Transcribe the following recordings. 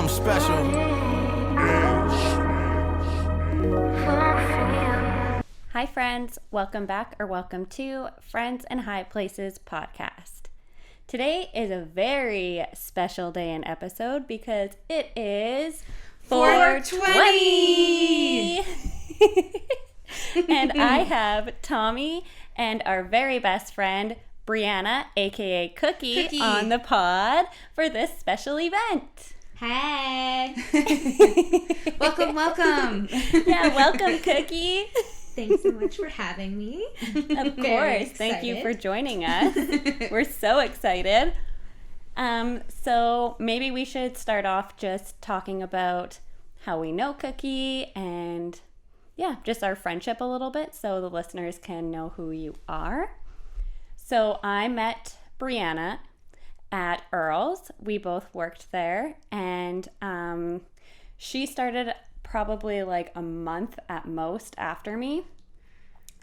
special. Hi friends, welcome back or welcome to Friends in High Places podcast. Today is a very special day and episode because it is 420! And I have Tommy and our very best friend Brianna, aka Cookie, on the pod for this special event. Hey! welcome. Yeah, welcome Cookie. Thanks so much for having me. Of course. Thank you for joining us. We're so excited. So maybe we should start off just talking about how we know Cookie and just our friendship a little bit so the listeners can know who you are. So I met Brianna at Earl's. We both worked there, and she started probably like a month at most after me.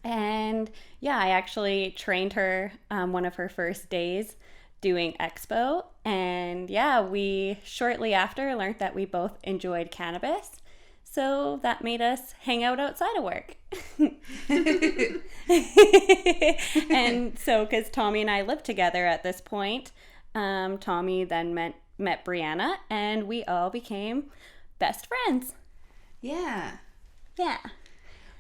And I actually trained her one of her first days doing expo. And we shortly after learned that we both enjoyed cannabis. So that made us hang out outside of work. And so, because Tommy and I lived together at this point, Tommy then met Brianna, and we all became best friends. Yeah.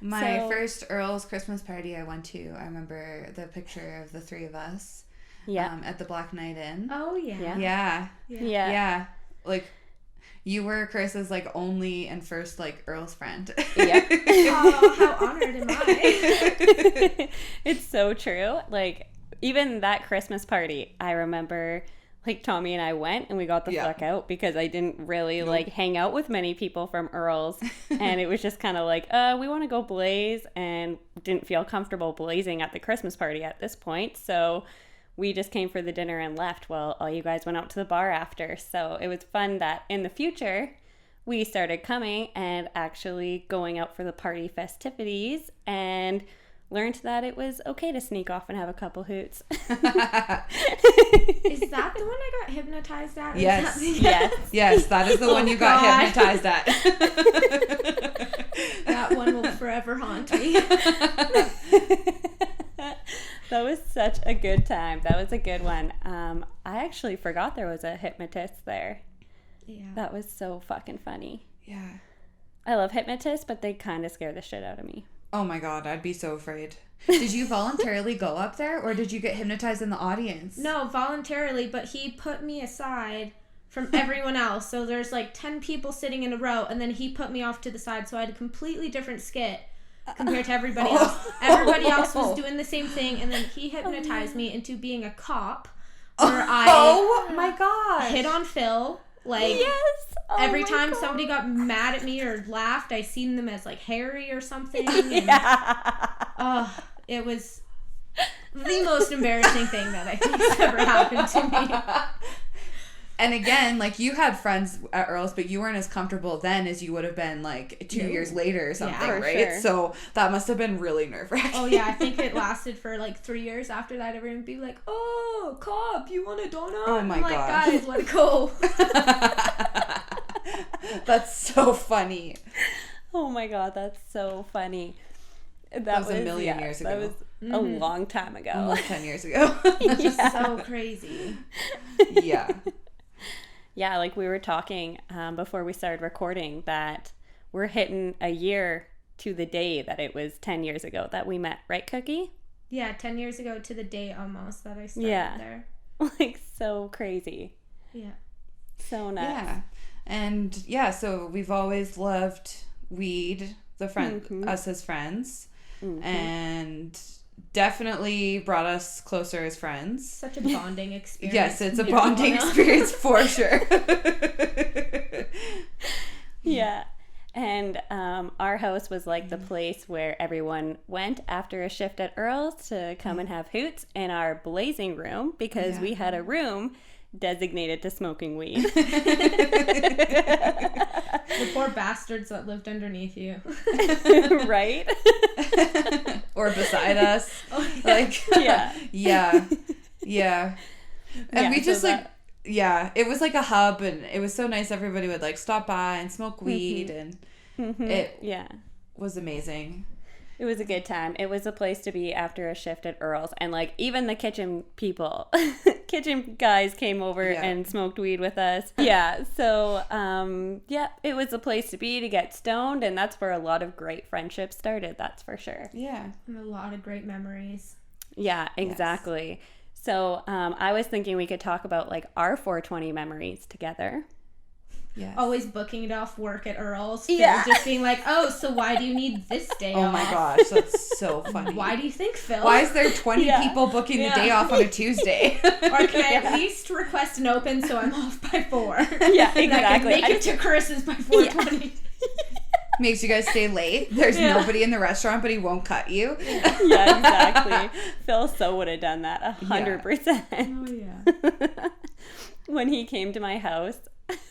My first Earl's Christmas party I went to, I remember the picture of the three of us at the Black Knight Inn. Oh, Yeah. Like, you were Chris's, like, only and first, like, Earl's friend. Yep. Oh, how honored am I? It's so true. Like, even that Christmas party, I remember, like, Tommy and I went and we got the fuck out because I didn't really, like, hang out with many people from Earl's. And it was just kind of like, we want to go blaze, and didn't feel comfortable blazing at the Christmas party at this point. So we just came for the dinner and left while all you guys went out to the bar after. So it was fun that in the future we started coming and actually going out for the party festivities and learned that it was okay to sneak off and have a couple hoots. Is that the one I got hypnotized at? Yes. Yes, that is the one you got hypnotized at. That one will forever haunt me. That was such a good time. That was a good one. I actually forgot there was a hypnotist there. Yeah. That was so fucking funny. Yeah. I love hypnotists, but they kind of scare the shit out of me. Oh my god, I'd be so afraid. Did you voluntarily go up there, or did you get hypnotized in the audience? No, voluntarily, but he put me aside from everyone else. So there's like 10 people sitting in a row, and then he put me off to the side, so I had a completely different skit compared to everybody else. Everybody else was doing the same thing, and then he hypnotized me into being a cop, where Oh my god! hit on Phil. Like, yes! every time somebody got mad at me or laughed, I seen them as like Harry or something. And, it was the most embarrassing thing that I think has ever happened to me. And again, like, you had friends at Earl's, but you weren't as comfortable then as you would have been, like, 2 years later or something, right? Sure. So that must have been really nerve-wracking. Oh, yeah, I think it lasted for, like, 3 years after that. Everyone would be like, oh, cop, you want a donut? Oh, my I'm like, God. guys, let it go. That's so funny. Oh my god, that's so funny. That was a million years ago. That was a long time ago. Almost 10 years ago. That's just so crazy. Yeah. Yeah, like we were talking before we started recording that we're hitting a year to the day that it was 10 years ago that we met, right, Cookie? Yeah, 10 years ago to the day almost that I started there. Like, so crazy. Yeah. So nuts. Yeah. And, so we've always loved weed, us as friends, and definitely brought us closer as friends. Such a bonding experience. Yes, it's a bonding experience for sure. Yeah. And our house was like the place where everyone went after a shift at Earl's to come and have hoots in our blazing room because we had a room designated to smoking weed. The poor bastards that lived underneath you. Right? Or beside us. Oh, yeah. Like, yeah. And we just, yeah, it was like a hub, and it was so nice. Everybody would like stop by and smoke weed, and it was amazing. It was a good time. It was a place to be after a shift at Earl's. And, like, even the kitchen people, kitchen guys came over and smoked weed with us. Yeah. So, it was a place to be to get stoned. And that's where a lot of great friendships started. That's for sure. Yeah. And a lot of great memories. Yeah, exactly. Yes. So, I was thinking we could talk about, like, our 420 memories together. Yes. Always booking it off work at Earl's. Yeah. Just being like, oh, so why do you need this day off? Oh my gosh, that's so funny. Why do you think, Phil? Why is there 20 people booking the day off on a Tuesday? Or can I at least request an open so I'm off by 4? Yeah, exactly. I can make it to Chris's by 4:20. Makes you guys stay late. There's nobody in the restaurant, but he won't cut you. Yeah, exactly. Phil so would have done that 100%. Oh, yeah. When he came to my house,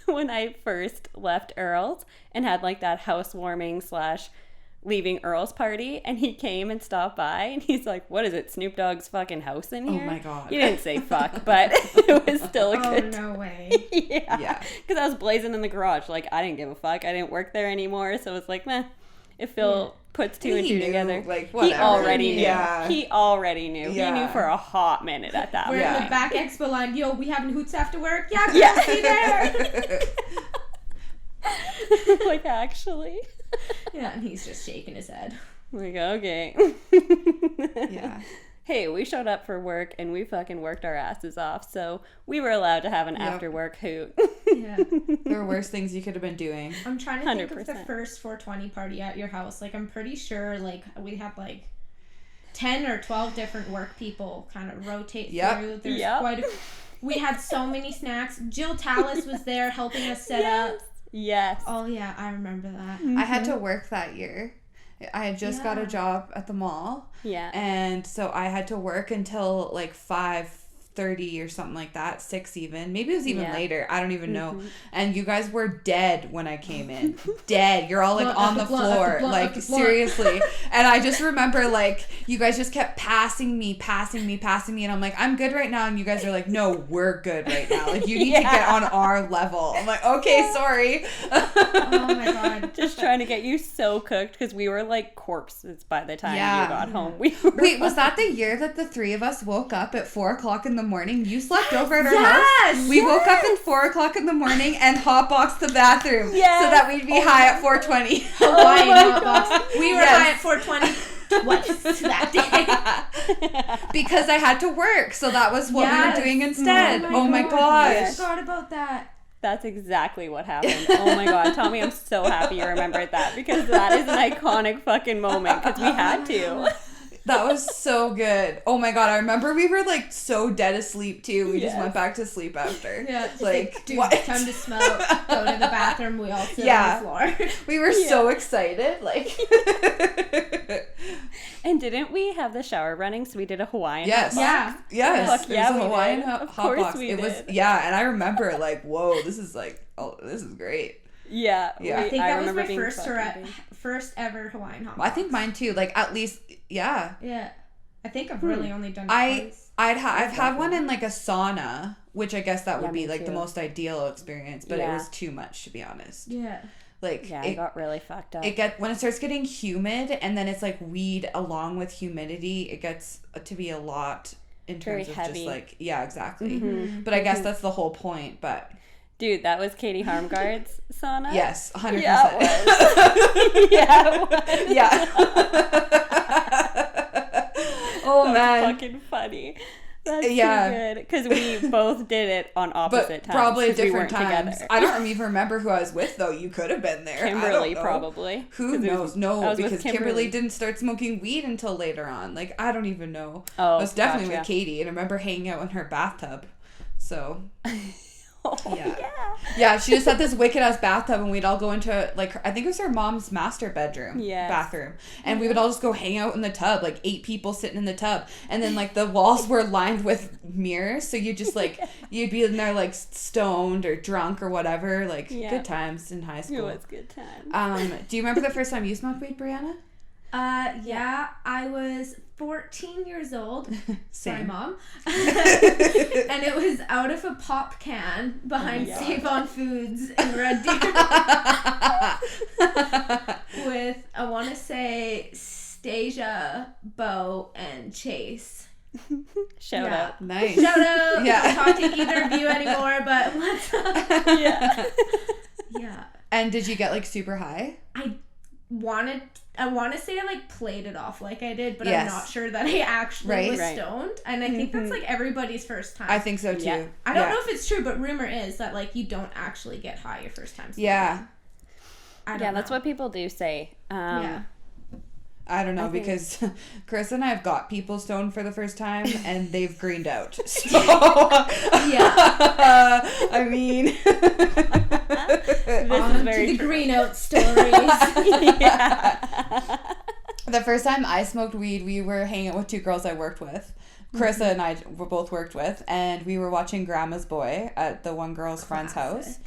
when I first left Earl's and had like that housewarming / leaving Earl's party, and he came and stopped by and he's like, what is it, Snoop Dogg's fucking house in here? Oh my god. He didn't say fuck, but it was still a good no way. Yeah. Because I was blazing in the garage. Like, I didn't give a fuck. I didn't work there anymore. So it's like, meh. If Phil puts two and two together, like, whatever. He already knew. Yeah. He already knew. Yeah. He knew for a hot minute at that point. We're in the back expo line. Yo, we having hoots after work? Yeah, see there. Like, actually. Yeah, and he's just shaking his head. Like, okay. Yeah. Hey, we showed up for work and we fucking worked our asses off, so we were allowed to have an after work hoot. Yeah. There were worse things you could have been doing. I'm trying to think of the first 420 party at your house. Like, I'm pretty sure, like, we had, like, 10 or 12 different work people kind of rotate through. There's quite a... We had so many snacks. Jill Tallis was there helping us set up. Yes. Oh, yeah, I remember that. Mm-hmm. I had to work that year. I had just got a job at the mall. Yeah. And so I had to work until like 5:30 or something like that, 6 even. Maybe it was even later. I don't even know. And you guys were dead when I came in. Dead. You're all like on the floor. Like, seriously. And I just remember like you guys just kept passing me. And I'm like, I'm good right now. And you guys are like, no, we're good right now. Like, you need to get on our level. I'm like, okay, sorry. Oh my god. Just trying to get you so cooked because we were like corpses by the time you got home. Wait, was that the year that the three of us woke up at 4:00 in the morning? You slept over at our house. We woke up at 4:00 in the morning and hotboxed the bathroom so that we'd be high at 4:20. Hawaiian hotbox. We were high at 4:20 twice that day. Because I had to work, so that was what we were doing instead. Oh my gosh. I forgot about that. That's exactly what happened. Oh my god, Tommy, I'm so happy you remembered that because that is an iconic fucking moment because we had to. That was so good. Oh my god, I remember we were like so dead asleep too. We just went back to sleep after. Yeah, like dude, it's time to smoke. Go to the bathroom. We all sit on the floor. We were so excited, like. And didn't we have the shower running? So we did a Hawaiian. Yes. Hotbox? Yes. Fuck yeah, it was a Hawaiian hotbox. We it did. was and I remember like, whoa, this is great. Yeah. I think that was my first ever Hawaiian hotbox. I think mine too. Like at least, Yeah. I think I've really only done it twice. I've had one in like a sauna, which I guess that would be like the most ideal experience, but it was too much to be honest. Yeah. Like it got really fucked up. When it starts getting humid and then it's like weed along with humidity, it gets to be a lot in terms of just like exactly. Mm-hmm. But I guess that's the whole point. But dude, that was Katie Harmgard's sauna. Yes, 100%. Yeah, it was. Yeah. Oh man, fucking funny. That's too good because we both did it on opposite times. Probably different we times. Together. I don't even remember who I was with though. You could have been there. Kimberly probably. Who knows? No, because Kimberly didn't start smoking weed until later on. Like I don't even know. Oh, I was definitely with Katie, and I remember hanging out in her bathtub. So. Yeah, she just had this wicked ass bathtub, and we'd all go into like I think it was her mom's master bathroom, and we would all just go hang out in the tub, like 8 people sitting in the tub, and then like the walls were lined with mirrors, so you just like you'd be in there like stoned or drunk or whatever, like good times in high school. It was good times. Do you remember the first time you smoked weed, Brianna? Yeah, I was 14 years old. Sorry, Same. Mom. And it was out of a pop can behind Save On Foods in Red Deer with, I want to say, Stasia, Bo, and Chase. Shout out. Nice. Shout out. Yeah. I don't talk to either of you anymore, but what's up? Yeah. Yeah. And did you get like super high? I want to say I like played it off like I did, but Yes. I'm not sure that I actually was Right. stoned. And I think that's like everybody's first time. I think so too. Yeah. I don't know if it's true, but rumor is that like you don't actually get high your first time smoking. Yeah. I don't Yeah, know. that's what people do say. Yeah. I don't know, I think- because Chris and I have got people stoned for the first time and they've greened out. So, Yeah. I mean, This On is to very the true. green out stories. Yeah. the first time I smoked weed, we were hanging out with two girls I worked with. Carissa and I were both worked with, and we were watching Grandma's Boy at the one girl's friend's house.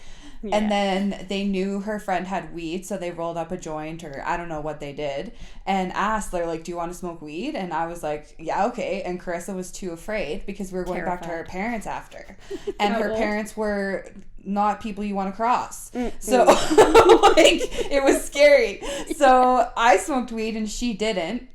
And then they knew her friend had weed, so they rolled up a joint, or I don't know what they did, and asked, they're like, do you want to smoke weed? And I was like, yeah, okay. And Carissa was too afraid because we were going back to her parents after. And How her old? parents were not people you want to cross. So, like, it was scary. So I smoked weed and she didn't.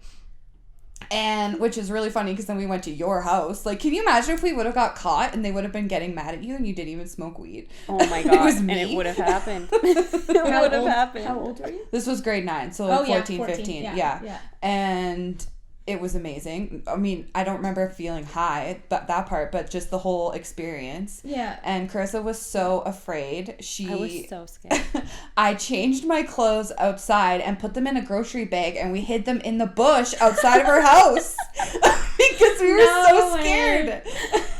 And which is really funny because then we went to your house. Like, can you imagine if we would have got caught and they would have been getting mad at you and you didn't even smoke weed? Oh my It god. was And me. it would have happened. It would have happened. How old were you? This was grade 9, so like 14, 15. Yeah. And it was amazing. I mean, I don't remember feeling high, that part, but just the whole experience. Yeah. And Carissa was so afraid. I was so scared. I changed my clothes outside and put them in a grocery bag, and we hid them in the bush outside of our house because we were so way. scared.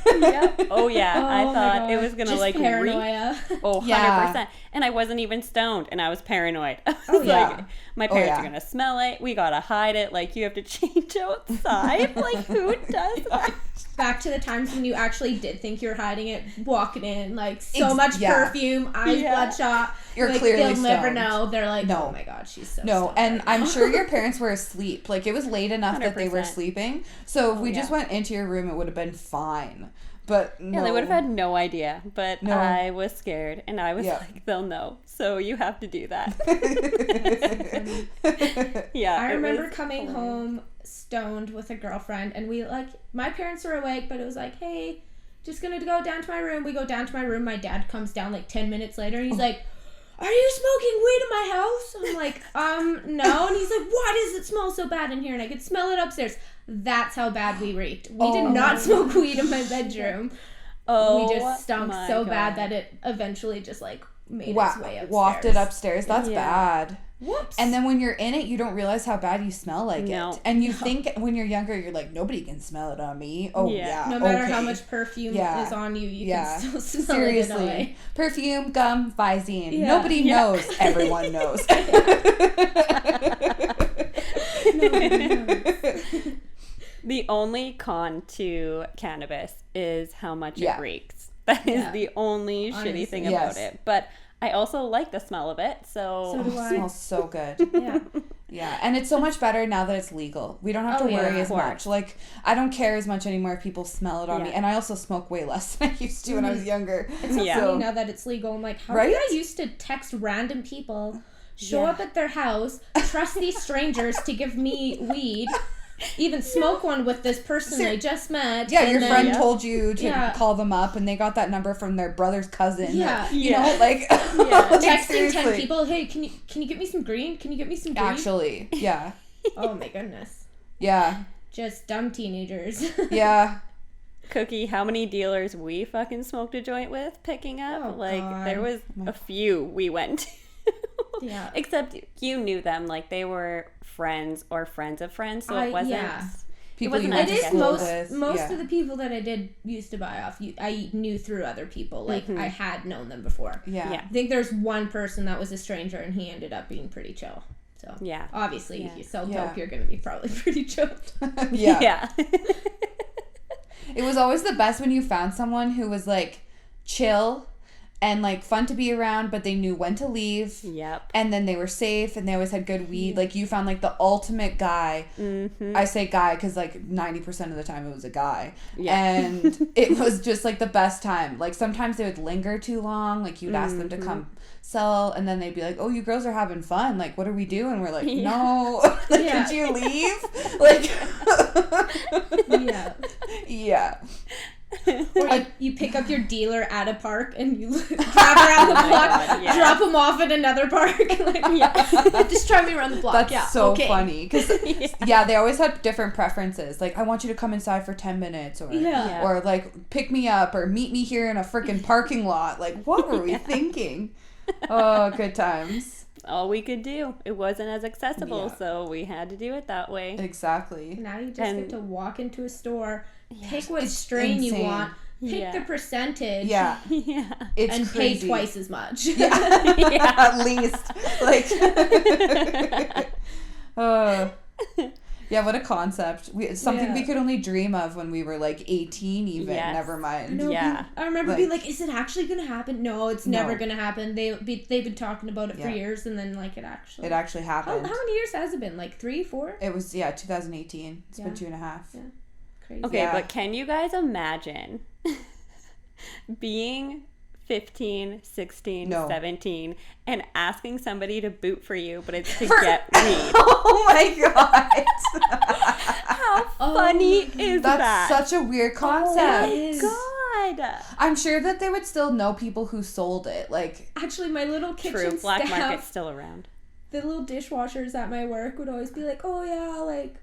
Yep. Oh yeah. Oh I my thought it God. was gonna Just like paranoia. Oh, 100%. Yeah. And I wasn't even stoned, and I was paranoid. I was Oh, yeah. like, my parents yeah. are gonna smell it. We gotta hide it. Like, you have to change outside. Like, who does that? Back to the times when you actually did think you were hiding it, walking in, like, so much yeah. perfume, eyes bloodshot. You're like, clearly they'll never stoned. know. They're like, No. oh my god, she's so No, stoned and right I'm now. sure your parents were asleep. Like, it was late enough that they were 100%. sleeping. So if we just yeah. went into your room, it would have been fine. But no. Yeah, they would have had no idea. But No. I was scared, and I was Yeah. like, they'll know. So you have to do that. Yeah. I it remember was coming hilarious. home stoned with a girlfriend, and we, like, my parents were awake, but it was like, hey, just gonna go down to my room. We go down to my room. My dad comes down like 10 minutes later, and he's like, are you smoking weed in my house? I'm like, no. And he's like, why does it smell so bad in here? And I could smell it upstairs. That's how bad we reeked. We did not smoke weed in my bedroom. Oh, We just stunk my so God. bad that it eventually just, like, made its way upstairs. Wafted upstairs. That's Yeah. bad. Whoops. And then when you're in it, you don't realize how bad you smell like No. it. And you think when you're younger, you're like, nobody can smell it on me. Oh, Yeah. yeah. no matter okay. how much perfume Yeah. is on you, you Yeah. can still smell it in a Seriously. way. Perfume, gum, Visine. Yeah. Nobody Yeah. knows. Everyone knows. The only con to cannabis is how much Yeah. it reeks. That is Yeah. the only Honestly. shitty thing Yes. about it. But I also like the smell of it, so So do It I. smells so good. Yeah. Yeah, and it's so much better now that it's legal. We don't have Oh, to yeah, worry of as course. much. Like, I don't care as much anymore if people smell it on me. Yeah. And I also smoke way less than I used to when I was younger. It's so Yeah. funny now that it's legal. I'm like, how Right? did I used to text random people, show Yeah. up at their house, trust these strangers to give me weed, even smoke one with this person I just met. Yeah, and your then- friend told you to Yeah. call them up, and they got that number from their brother's cousin. Yeah. You Yeah. know, like, Yeah. like, texting 10 seriously. people, hey, can you get me some green? Can you get me some green? Actually, yeah. Oh my goodness. Yeah. Just dumb teenagers. Yeah. Cookie, how many dealers we fucking smoked a joint with picking up? Oh, like, God. there was a few we went to. Yeah. Except you knew them. Like, they were friends or friends of friends, so it wasn't... Yeah. People you wasn't went It to is as school most with. most yeah. of the people that I did used to buy off. I knew through other people. Like I had known them before. Yeah. Yeah. I think there's one person that was a stranger, and he ended up being pretty chill. So Yeah. obviously, Yeah. if you sell Yeah. dope, you're gonna be probably pretty chill. Yeah. Yeah. It was always the best when you found someone who was like chill and like fun to be around, but they knew when to leave. Yep. And then they were safe, and they always had good weed. Like, you found like the ultimate guy. I say guy because like 90% of the time it was a guy. Yeah. And it was just like the best time. Like, sometimes they would linger too long. Like, you'd ask them to come sell, and then they'd be like, oh, you girls are having fun, like, what are we doing? We're like, no. Like, could you leave? Like, yeah. Or you pick up your dealer at a park and you drive around the block, drop him off at another park. Like, just drive me around the block. That's so funny. Because, they always had different preferences. Like, I want you to come inside for 10 minutes. Or, or like, pick me up or meet me here in a freaking parking lot. Like, what were we thinking? Oh, good times. All we could do. It wasn't as accessible, so we had to do it that way. Exactly. Now you just get to walk into a store, pick what strain you want, pick the percentage, it's and crazy. pay twice as much. At least. Like, what a concept. Something we could only dream of when we were like 18 even. Never mind. No, I remember being like, is it actually going to happen? No, it's never going to happen. They've been talking about it for years, and then like it actually happened. How many years has it been? Like 3, 4? It was 2018. It's been 2.5. Yeah. Crazy. Okay, but can you guys imagine being 15, 16, 17 and asking somebody to boot for you, but it's to get weed? Oh my god. How funny is that? That's such a weird concept. Oh my god. I'm sure that they would still know people who sold it. Like, actually, my little kitchen black staff, market's still around. The little dishwashers at my work would always be like, oh yeah, like,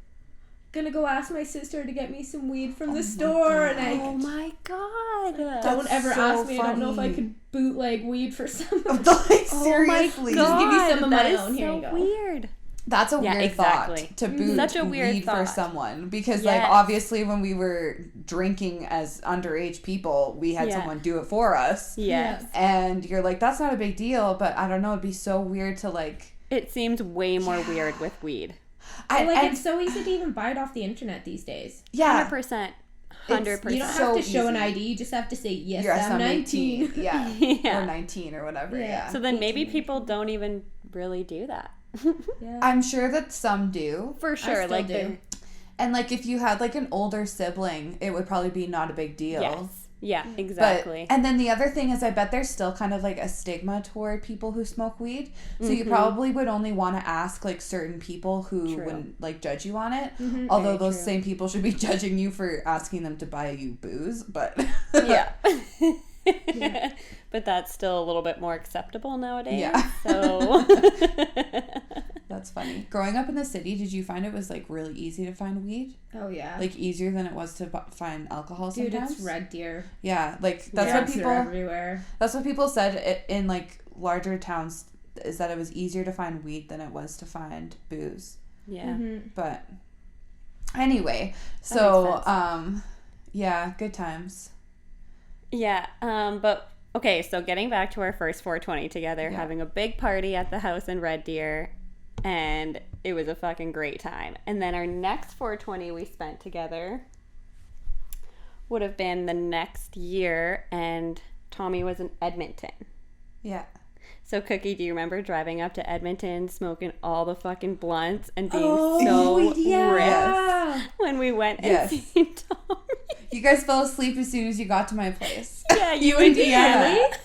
gonna go ask my sister to get me some weed from the store. And oh my god. Don't ever ask me. Funny. I don't know if I could bootleg weed for someone. Like, seriously. Just give you some of my own. Here you go. go. Weird. That's a weird thought, to boot such a weird weed thought. For someone. Because, like, obviously when we were drinking as underage people, we had someone do it for us. Yes. And you're like, that's not a big deal, but I don't know, it'd be so weird to, like... It seems way more weird with weed. It's so easy to even buy it off the internet these days. Yeah. 100%. 100%. You don't have to show an ID. You just have to say, yes, I'm 19. Or 19 or whatever. Yeah. So then maybe people don't even really do that. I'm sure that some do. For sure. Like do. And like if you had like an older sibling, it would probably be not a big deal. Yes. Yeah, exactly. And then the other thing is I bet there's still kind of like a stigma toward people who smoke weed. So you probably would only want to ask like certain people who wouldn't like judge you on it. Although those same people should be judging you for asking them to buy you booze. But yeah. But that's still a little bit more acceptable nowadays. Yeah. So that's funny. Growing up in the city, did you find it was like really easy to find weed? Oh yeah. Like easier than it was to find alcohol sometimes? Dude, it's Red Deer. Yeah, like that's what people everywhere. That's what people said in like larger towns, is that it was easier to find weed than it was to find booze. Yeah. But anyway, so yeah, good times. Yeah, but okay, so getting back to our first 420 together, having a big party at the house in Red Deer, and it was a fucking great time. And then our next 420 we spent together would have been the next year, and Tommy was in Edmonton. Yeah. So, Cookie, do you remember driving up to Edmonton, smoking all the fucking blunts, and being so ripped when we went and seen Tommy? You guys fell asleep as soon as you got to my place. Yeah, you and Deanna. Really?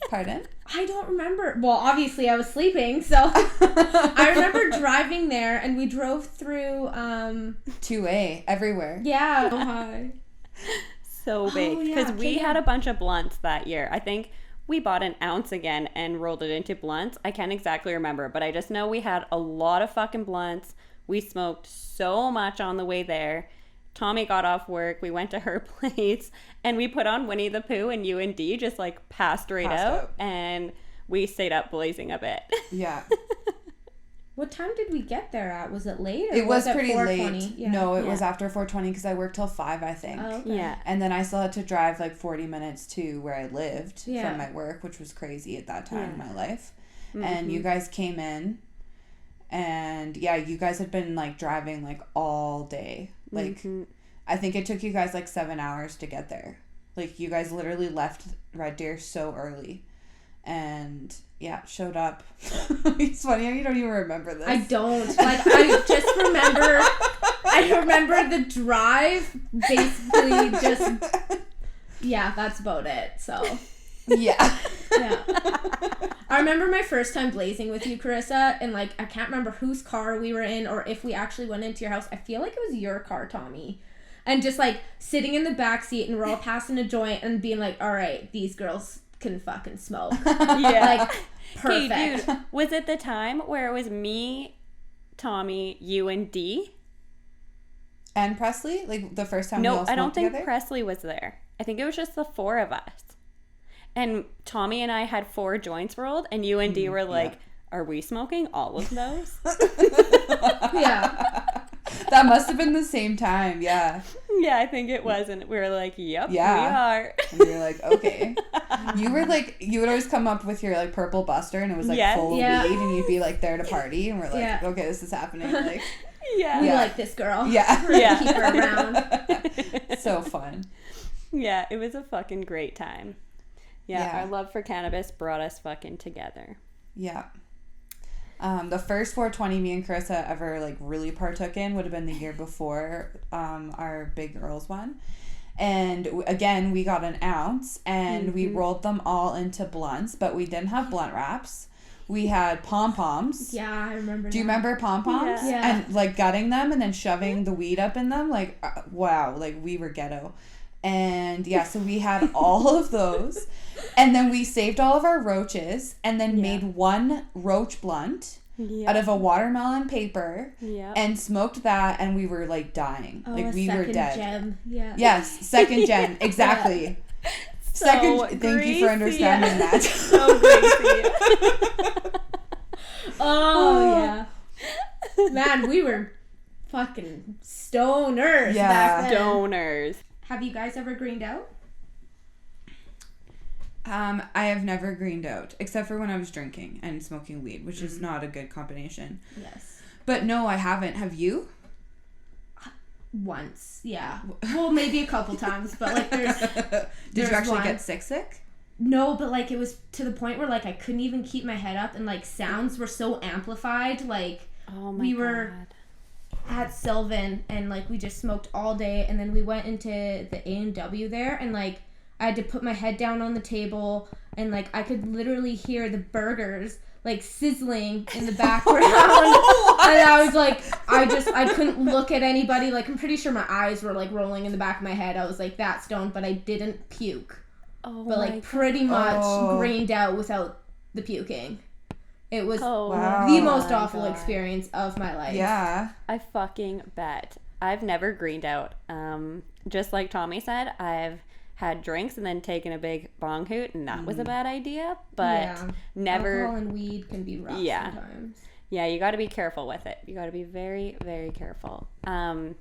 Pardon? I don't remember. Well, obviously I was sleeping, so I remember driving there, and we drove through 2A everywhere. Yeah. Oh, hi. So big, because we had a bunch of blunts that year. I think we bought an ounce again and rolled it into blunts. I can't exactly remember, but I just know we had a lot of fucking blunts. We smoked so much on the way there. Tommy got off work. We went to her place, and we put on Winnie the Pooh, and you and Dee just like passed out, and we stayed up blazing a bit. Yeah. What time did we get there at? Was it late? Or it was pretty late. Yeah. No, it was after 4:20 because I worked till 5, I think. Oh, okay. Yeah. And then I still had to drive like 40 minutes to where I lived from my work, which was crazy at that time in my life. And you guys came in, and you guys had been like driving like all day. Like I think it took you guys like 7 hours to get there. Like, you guys literally left Red Deer so early. And, yeah, showed up. It's funny how you don't even remember this. I don't. Like, I just remember... I remember the drive, basically just... Yeah, that's about it, so... Yeah. Yeah. I remember my first time blazing with you, Carissa, and, like, I can't remember whose car we were in or if we actually went into your house. I feel like it was your car, Tommy. And just, like, sitting in the back seat and we're all passing a joint and being like, all right, these girls can fucking smoke. Yeah. Like, perfect. Hey, dude, was it the time where it was me, Tommy, you, and Dee? And Presley? Like, the first time we all smoked together? No, I don't think Presley was there. I think it was just the 4 of us. And Tommy and I had 4 joints rolled, and you and Dee were like, are we smoking all of those? Yeah. That must have been the same time, yeah. Yeah, I think it was. And we were like, yep, we are. And we were like, okay. You were like, you would always come up with your like purple Buster, and it was like full of weed, and you'd be like there to party, and we're like, okay, this is happening. Like, we like this girl. Yeah. We're gonna keep her around. So fun. Yeah, it was a fucking great time. Yeah, our love for cannabis brought us fucking together. Yeah. The first 420 me and Carissa ever like really partook in would have been the year before our Big Girls one. And again, we got an ounce and we rolled them all into blunts, but we didn't have blunt wraps. We had pom-poms. Yeah, I remember. Do you remember pom-poms? Yeah. And like gutting them and then shoving the weed up in them. Like, wow, like we were ghetto. And yeah, so we had all of those. And then we saved all of our roaches and then made one roach blunt out of a watermelon paper and smoked that, and we were like dying. Oh, like we were dead. Gem. Yeah. Yes, second gen. Exactly. So Second, thank you for understanding that. So greasy. Oh, yeah. Man, we were fucking stoners back then. Stoners. Have you guys ever greened out? I have never greened out, except for when I was drinking and smoking weed, which is not a good combination. Yes. But no, I haven't. Have you? Once, yeah. Well, maybe a couple times, but like Did you actually get sick? No, but like it was to the point where like I couldn't even keep my head up, and like sounds were so amplified. Like we were at Sylvan and like we just smoked all day, and then we went into the A&W there, and like I had to put my head down on the table, and like I could literally hear the burgers like sizzling in the background. And I was like, I couldn't look at anybody. Like, I'm pretty sure my eyes were like rolling in the back of my head. I was like that stoned, but I didn't puke. But like pretty much greened out without the puking. It was the most awful experience of my life. Yeah. I fucking bet. I've never greened out. Just like Tommy said, I've had drinks and then taken a big bong hoot, and that was a bad idea, but never. Alcohol and weed can be rough sometimes. Yeah, you got to be careful with it. You got to be very, very careful. But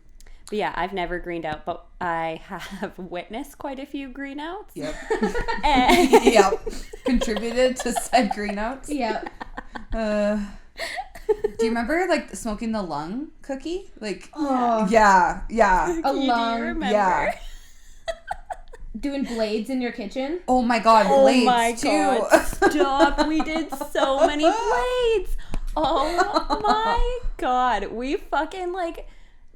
yeah, I've never greened out, but I have witnessed quite a few green outs. Yep. And Contributed to said green outs. Yep. Do you remember like smoking the lung cookie? Like, yeah. Do you remember? Yeah. Doing blades in your kitchen? Oh my god, blades too. God, stop. We did so many blades. Oh my god. We fucking like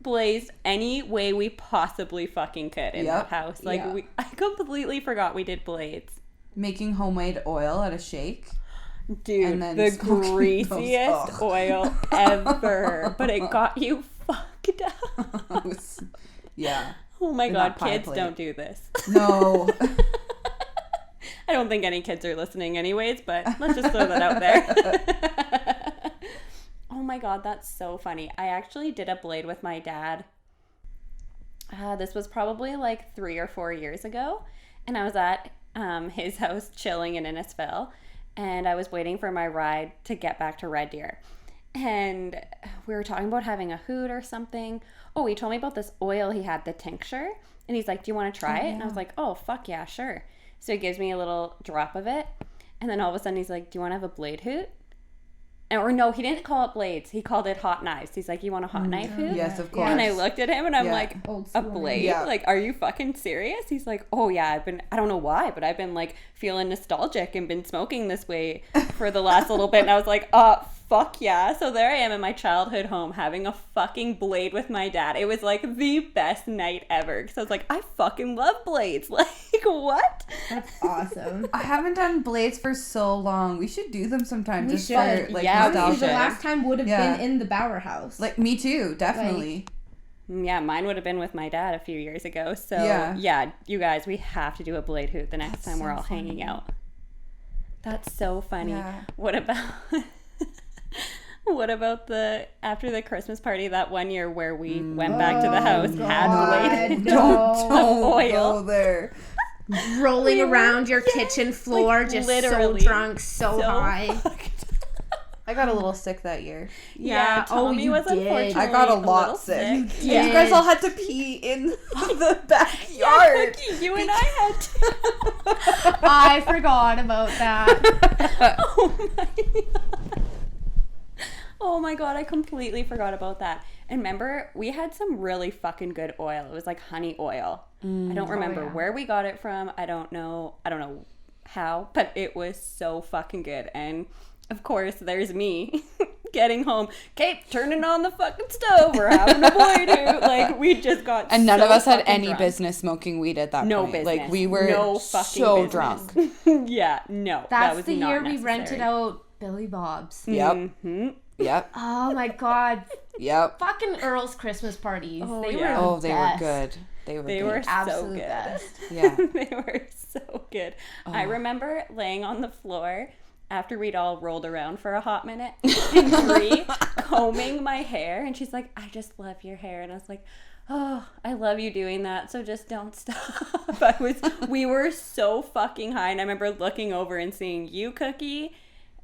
blazed any way we possibly fucking could in that house. Like I completely forgot we did blades. Making homemade oil at a shake. Dude, the greasiest oil ever. But it got you fucked up. Yeah. Oh my god, kids, don't do this. No. I don't think any kids are listening anyways, but let's just throw that out there. Oh my god, that's so funny. I actually did a blade with my dad. This was probably like 3 or 4 years ago, and I was at his house chilling in Innisfil, and I was waiting for my ride to get back to Red Deer. And we were talking about having a hoot or something. Oh, he told me about this oil he had, the tincture. And he's like, do you want to try it? And I was like, oh, fuck yeah, sure. So he gives me a little drop of it. And then all of a sudden he's like, do you want to have a blade hoot? Or no, he didn't call it blades. He called it hot knives. He's like, you want a hot knife, Hoot? Yes, of course. And I looked at him and I'm like, Old a school. blade? Yeah. Like, are you fucking serious? He's like, oh yeah, I don't know why, but I've been like feeling nostalgic and been smoking this way for the last little bit. And I was like, fuck yeah. So there I am in my childhood home having a fucking blade with my dad. It was like the best night ever. Because I was like, I fucking love blades. Like, what? That's awesome. I haven't done blades for so long. We should do them sometime We just should. for like Yeah, nostalgia. The last time would have Yeah. been in the Bauer house. Like me too, definitely. Yeah, mine would have been with my dad a few years ago. So Yeah. You guys, we have to do a blade hoot the next time we're so all funny. hanging out. That's so funny. Yeah. What about what about after the Christmas party that one year where we went back to the house, had blade Don't oil. go there. rolling around your kitchen floor, just literally so drunk, so high. I got a little sick that year. Yeah, Tommy you was did. unfortunately I got a little lot sick. Yeah. You guys all had to pee in the backyard. You and I had to. I forgot about that. Oh my god. Oh my god, I completely forgot about that. And remember, we had some really fucking good oil. It was like honey oil. I don't remember where we got it from. I don't know how, but it was so fucking good. And of course, there's me getting home. Kate, turning on the fucking stove. We're having a blade hoot. Like, we just got And none so of us had fucking any drunk. business smoking weed at that No point. business. Like we were no fucking so business. drunk. Yeah, no. that That's was the not year we necessary. rented out Billy Bob's. Yep. Mm-hmm. Yep. Oh my god. Yep. Fucking Earl's Christmas parties. Oh, they yeah. were Oh, they were best. good. They were They good. were so Absolute good. best. Yeah. They were so good. I remember laying on the floor after we'd all rolled around for a hot minute and Brie combing my hair, and she's like, I just love your hair. And I was like, oh, I love you doing that, so just don't stop. We were so fucking high, and I remember looking over and seeing you, Cookie,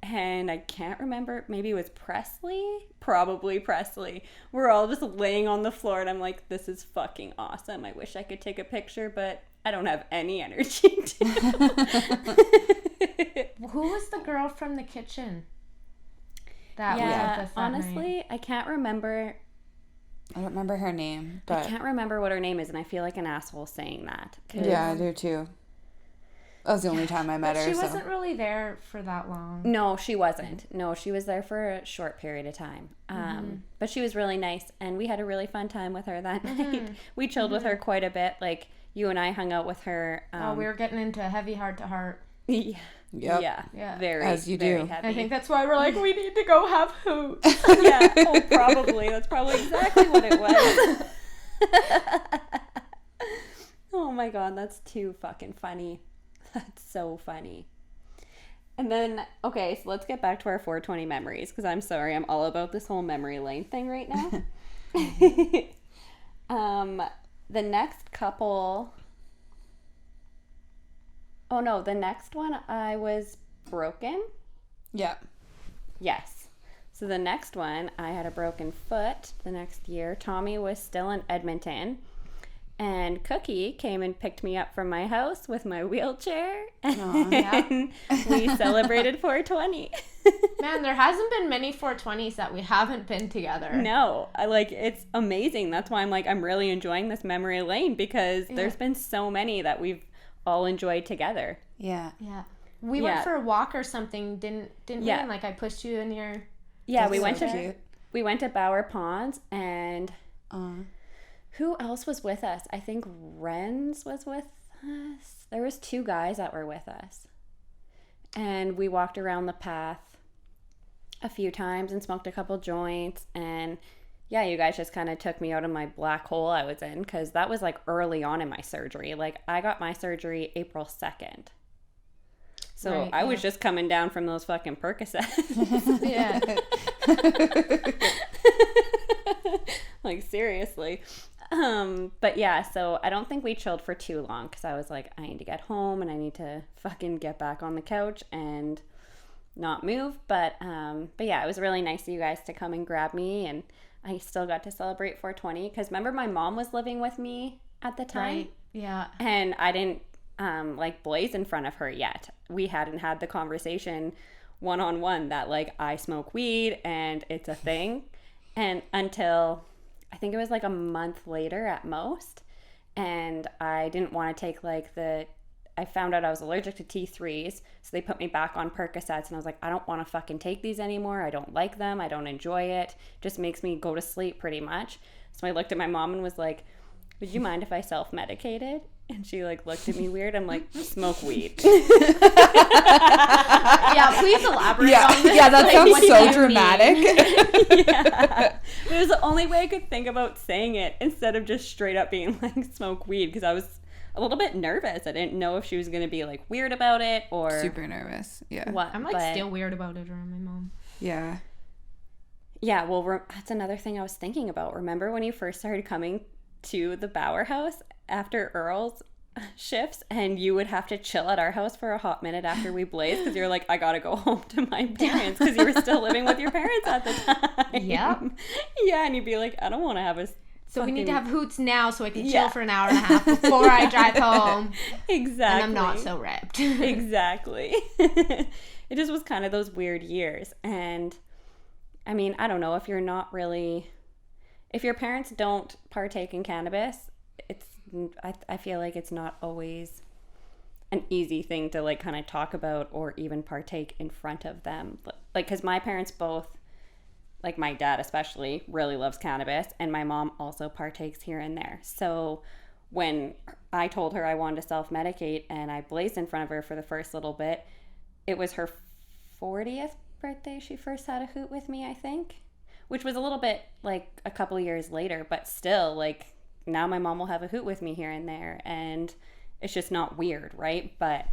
and I can't remember, maybe it was Presley? Probably Presley. We're all just laying on the floor, and I'm like, this is fucking awesome. I wish I could take a picture, but I don't have any energy to. Who was the girl from the kitchen? That was Yeah, with us that honestly, night? I can't remember. I don't remember her name, but I can't remember what her name is, and I feel like an asshole saying that. 'Cause yeah, I do too. That was the only time I met But her. she so. wasn't really there for that long. No, she wasn't. No, she was there for a short period of time. But she was really nice, and we had a really fun time with her that night. We chilled with her quite a bit. Like, you and I hung out with her. We were getting into a heavy heart to heart. Yeah. Yep. Yeah. Very, As you very do. heavy. I think that's why we're like, we need to go have hoot. Yeah. Oh, probably. That's probably exactly what it was. Oh my god, that's too fucking funny. That's so funny. And then, okay, so let's get back to our 420 memories, because I'm sorry, I'm all about this whole memory lane thing right now. The next couple... Oh no, the next one I was broken. Yeah. Yes. So the next one, I had a broken foot the next year. Tommy was still in Edmonton. And Cookie came and picked me up from my house with my wheelchair. And we celebrated 420. Man, there hasn't been many 420s that we haven't been together. No, it's amazing. That's why I'm really enjoying this memory lane, because there's been so many that we've all enjoyed together. Yeah. Yeah. We went for a walk or something, didn't we? Yeah. And like I pushed you in your... Yeah, we That's went so to cute. we went to Bauer Ponds, and who else was with us? I think Renz was with us. There was 2 guys that were with us. And we walked around the path a few times and smoked a couple joints, and yeah, you guys just kind of took me out of my black hole I was in, because that was like early on in my surgery. Like, I got my surgery April 2nd. So Right, I was just coming down from those fucking Percocets. Yeah. Like, seriously. But yeah, so I don't think we chilled for too long, because I was like, I need to get home and I need to fucking get back on the couch and not move. But yeah, it was really nice of you guys to come and grab me, and I still got to celebrate 420, because remember, my mom was living with me at the time. Right. Yeah. And I didn't like blaze in front of her yet. We hadn't had the conversation one-on-one that like I smoke weed and it's a thing. And until I think it was like a month later at most, and I didn't want to take like I found out I was allergic to T3s, so they put me back on Percocets, and I was like, I don't want to fucking take these anymore. I don't like them. I don't enjoy it. Just makes me go to sleep pretty much. So I looked at my mom and was like, would you mind if I self-medicated? And she like looked at me weird. I'm like, smoke weed. Yeah, please elaborate on this. Yeah, that like, sounds so dramatic. Yeah. It was the only way I could think about saying it instead of just straight up being like, smoke weed, because I was a little bit nervous. I didn't know if she was going to be like weird about it or super nervous. Yeah. what. I'm like still weird about it around my mom. Yeah. Yeah, well, that's another thing I was thinking about. Remember when you first started coming to the Bauer house after Earl's shifts, and you would have to chill at our house for a hot minute after we blazed because you're like, I gotta go home to my parents, because you were still living with your parents at the time. Yep. Yeah, and you'd be like, I don't want to have a So we need to have hoots now so I can chill for an hour and a half before I drive home. Exactly. And I'm not so ripped. Exactly. It just was kind of those weird years. And I mean, I don't know, if your parents don't partake in cannabis, I feel like it's not always an easy thing to like kind of talk about or even partake in front of them. Like, because my parents both, like my dad especially, really loves cannabis, and my mom also partakes here and there. So when I told her I wanted to self-medicate and I blazed in front of her for the first little bit, it was her 40th birthday she first had a hoot with me, I think, which was a little bit like a couple years later, but still, like, now my mom will have a hoot with me here and there, and it's just not weird, right? But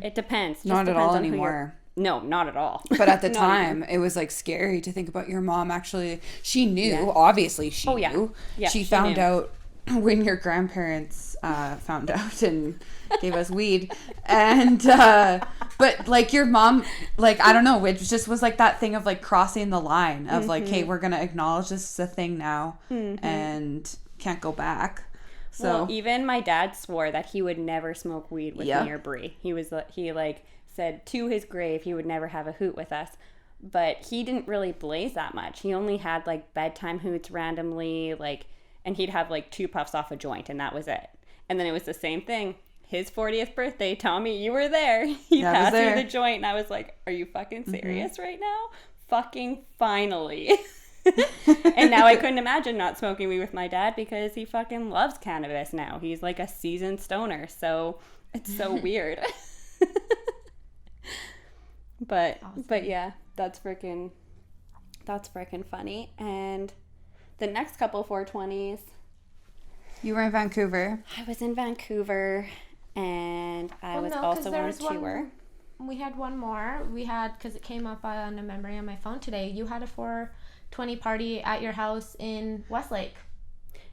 it depends. Not at all anymore. No, not at all. But at the time, it was like scary to think about your mom actually. She knew, obviously she knew. Yeah, she found out when your grandparents found out and gave us weed. And, but like your mom, like, I don't know, it just was like that thing of like crossing the line of like, hey, we're going to acknowledge this is a thing now and can't go back. So well, even my dad swore that he would never smoke weed with me or Brie. He said to his grave he would never have a hoot with us, but he didn't really blaze that much. He only had like bedtime hoots randomly, like, and he'd have like 2 puffs off a joint, and that was it. And then it was the same thing. His 40th birthday, Tommy, you were there. He passed me the joint, and I was like, are you fucking serious right now? Fucking finally. And now I couldn't imagine not smoking weed with my dad, because he fucking loves cannabis now. He's like a seasoned stoner, so it's so weird. But yeah, that's freaking funny. And the next couple 420s, you were in Vancouver. I was in Vancouver, and I was also on tour. We had one more. Because it came up on a memory on my phone today. You had a 420 party at your house in Westlake.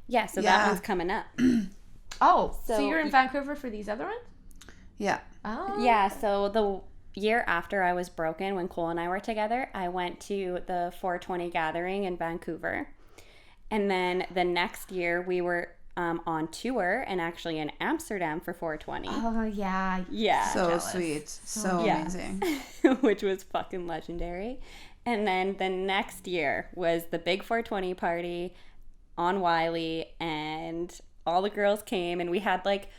Yeah, so that one's coming up. Oh, so you're in Vancouver for these other ones? Yeah. Oh. Yeah, so the year after I was broken, when Cole and I were together, I went to the 420 gathering in Vancouver. And then the next year we were on tour and actually in Amsterdam for 420. Oh, yeah. Yeah. So jealous. Sweet. So amazing. Which was fucking legendary. And then the next year was the big 420 party on Wiley, and all the girls came, and we had like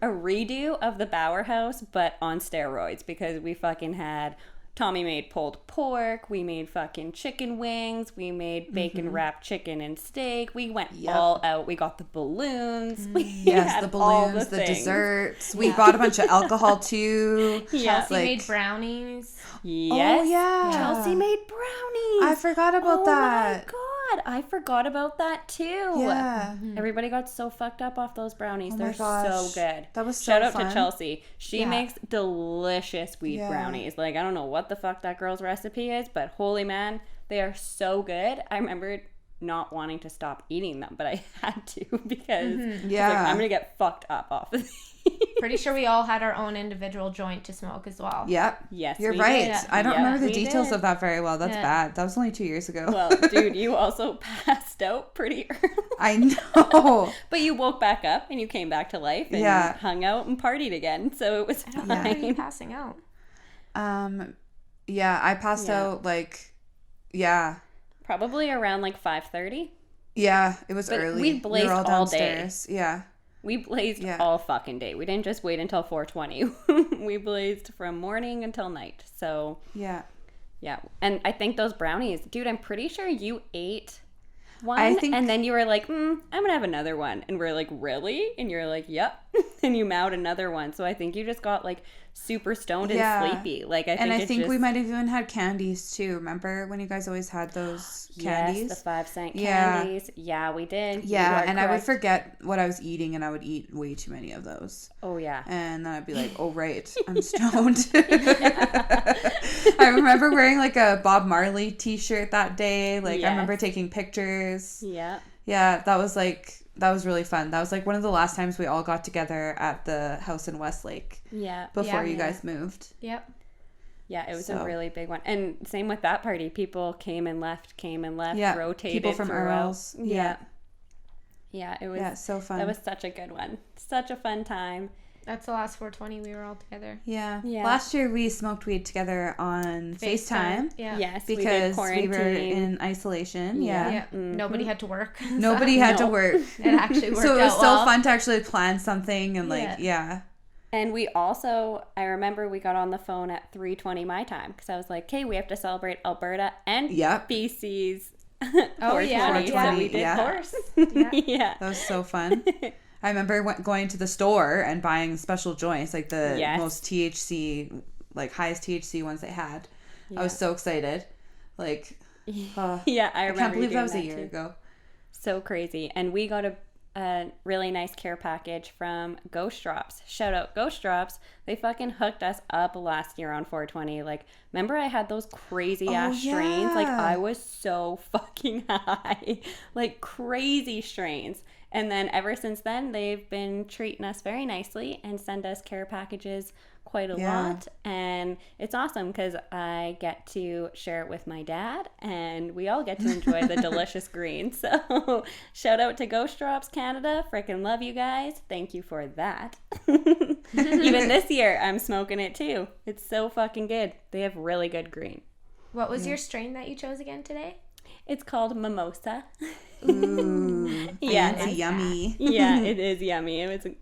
a redo of the Bauer house, but on steroids, because we fucking had, Tommy made pulled pork, we made fucking chicken wings, we made bacon wrapped chicken and steak, we went all out, we got the balloons, the balloons, the desserts, we bought a bunch of alcohol too. Chelsea made brownies. Yes. Oh yeah, Chelsea made brownies. I forgot about that. Oh my god, I forgot about that too. Yeah. Everybody got so fucked up off those brownies. They're so good. That was Shout so out fun. to Chelsea. She makes delicious weed brownies. Like, I don't know what the fuck that girl's recipe is, but holy man, they are so good. I remember not wanting to stop eating them, but I had to, because I was like, I'm gonna get fucked up off of these. Pretty sure we all had our own individual joint to smoke as well. Yep. Yes, you're right. Did. I don't remember the details of that very well. That's bad. That was only 2 years ago. Well, dude, you also passed out pretty early. I know. But you woke back up and you came back to life and hung out and partied again. So it was fine. How are you passing out? Yeah, I passed out probably around like 5:30. Yeah, it was early. We blazed were all downstairs. All day. Yeah. We blazed all fucking day. We didn't just wait until 4:20. We blazed from morning until night. So yeah. And I think those brownies, dude, I'm pretty sure you ate one, and then you were like, I'm gonna have another one, and we're like, really? And you're like, yep. And you mowed another one. So I think you just got like super stoned and sleepy. Like I think we might have even had candies too. Remember when you guys always had those candies? Yes, the 5-cent candies. Yeah, we did. Yeah, and I would forget what I was eating, and I would eat way too many of those. Oh yeah. And then I'd be like, oh right, I'm stoned. I remember wearing like a Bob Marley t-shirt that day. Like I remember taking pictures. Yeah. Yeah, that was really fun. That was like one of the last times we all got together at the house in Westlake. Yeah. Before you guys moved. Yep. Yeah, it was a really big one. And same with that party. People came and left, rotated. People from Earls. Yeah. Yeah, it was. Yeah, so fun. That was such a good one. Such a fun time. That's the last 420 we were all together. Yeah. Last year we smoked weed together on FaceTime. Yeah. Yes, because we were in isolation. Yeah. Mm-hmm. Nobody had to work. Nobody had to work. It actually worked out. So it was so fun to actually plan something and And we also, I remember we got on the phone at 3:20 my time because I was like, okay, we have to celebrate Alberta and BC's 420. So we did horse. Yeah. That was so fun. I remember going to the store and buying special joints, like the most THC, like highest THC ones they had. Yeah. I was so excited. Like, I remember. I can't believe that was a year ago. So crazy. And we got a really nice care package from Ghost Drops. Shout out Ghost Drops. They fucking hooked us up last year on 420. Like, remember I had those crazy ass strains? Like, I was so fucking high. Like, crazy strains. And then ever since then, they've been treating us very nicely and send us care packages quite a lot. And it's awesome because I get to share it with my dad and we all get to enjoy the delicious green. So shout out to Ghost Drops Canada. Freaking love you guys. Thank you for that. Even this year, I'm smoking it too. It's so fucking good. They have really good green. What was your strain that you chose again today? It's called Mimosa. Ooh, it's yummy. Yeah, it is yummy.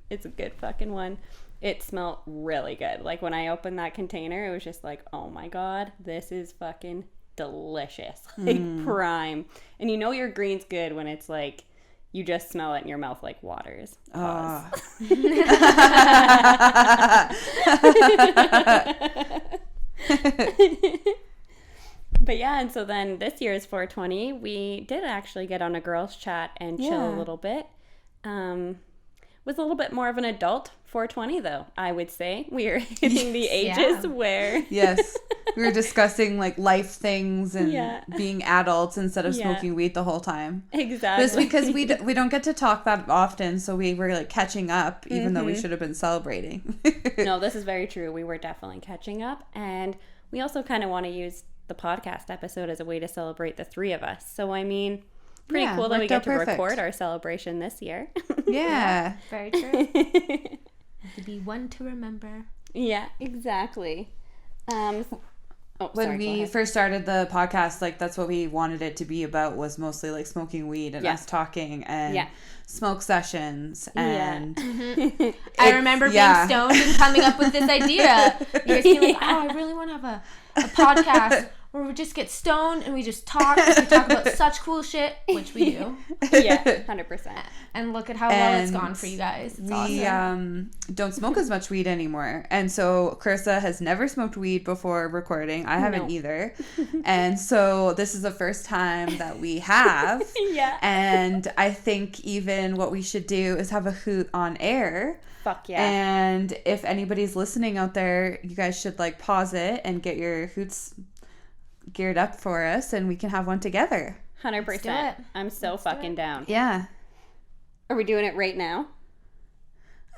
It's a good fucking one. It smelled really good. Like when I opened that container, it was just like, oh my god, this is fucking delicious. Like prime. And you know your green's good when it's like you just smell it in your mouth like waters. But yeah, and so then this year's 420, we did actually get on a girls' chat and chill a little bit. Was a little bit more of an adult 420, though, I would say. We are hitting the ages where... Yes. We were discussing, like, life things and being adults instead of smoking weed the whole time. Exactly. It's because we don't get to talk that often, so we were, like, catching up, even though we should have been celebrating. No, this is very true. We were definitely catching up, and we also kind of want to use the podcast episode as a way to celebrate the three of us. So, I mean... Pretty cool that we get to record our celebration this year. Yeah. Very true. To be one to remember. Yeah, exactly. When we first started the podcast, like that's what we wanted it to be about, was mostly like smoking weed and us talking and smoke sessions. And I remember being stoned and coming up with this idea. You guys feel like, oh, I really want to have a podcast where we just get stoned and we just talk. We talk about such cool shit, which we do. Yeah, 100%. And look at how well it's gone for you guys. It's awesome. Don't smoke as much weed anymore. And so Carissa has never smoked weed before recording. I haven't either. And so this is the first time that we have. Yeah. And I think even what we should do is have a hoot on air. Fuck yeah. And if anybody's listening out there, you guys should like pause it and get your hoots geared up for us and we can have one together. 100%. I'm so fucking down. Yeah. Are we doing it right now?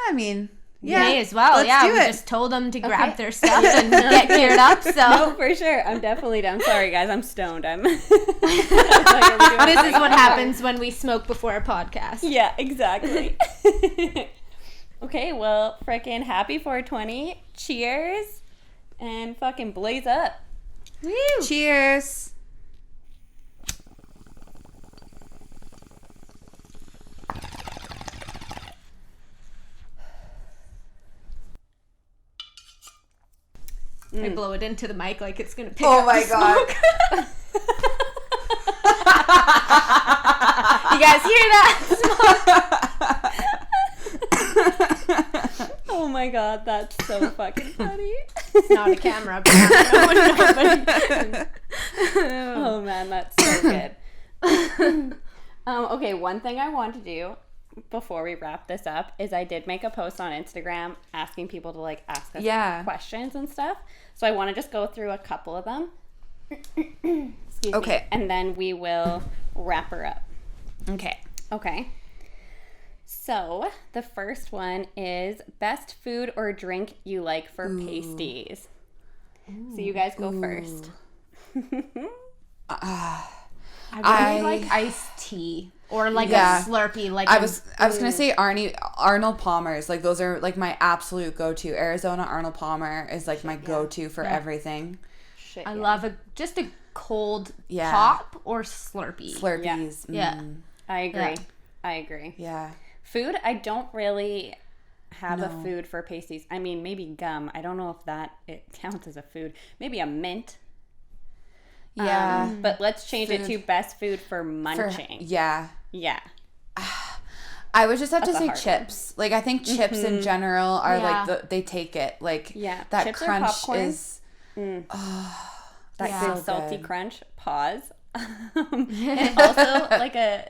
I mean, may as well. Let's do we it. just told them to grab their stuff and get geared up. So no, for sure. I'm definitely down. Sorry guys, I'm stoned. This is what happens when we smoke before a podcast. Yeah, exactly. Okay, well, frickin' happy 420. Cheers. And fucking blaze up. Woo. Cheers. I blow it into the mic like it's gonna pick Oh up my the God. smoke. You guys hear that? Oh my God, that's so fucking funny. It's not a camera, but Oh man, that's so good. Okay, one thing I want to do before we wrap this up is I did make a post on Instagram asking people to like ask us questions and stuff. So I want to just go through a couple of them. Excuse me. And then we will wrap her up. Okay. So the first one is best food or drink you like for pasties. So you guys go first. I really like iced tea or like a Slurpee. Like I was gonna say Arnold Palmer's. Like those are like my absolute go-to. Arizona Arnold Palmer is like my go-to for everything. I love just a cold pop or Slurpee. Slurpees. Yeah. I agree. I agree. Yeah. Food, I don't really have a food for pasties. I mean, maybe gum. I don't know if it counts as a food. Maybe a mint. Yeah. But let's change it to best food for munching. Yeah. I would just have to say chips. Like I think chips in general are like they take it. Like that chips crunch is that good salty crunch. Pause. And also like a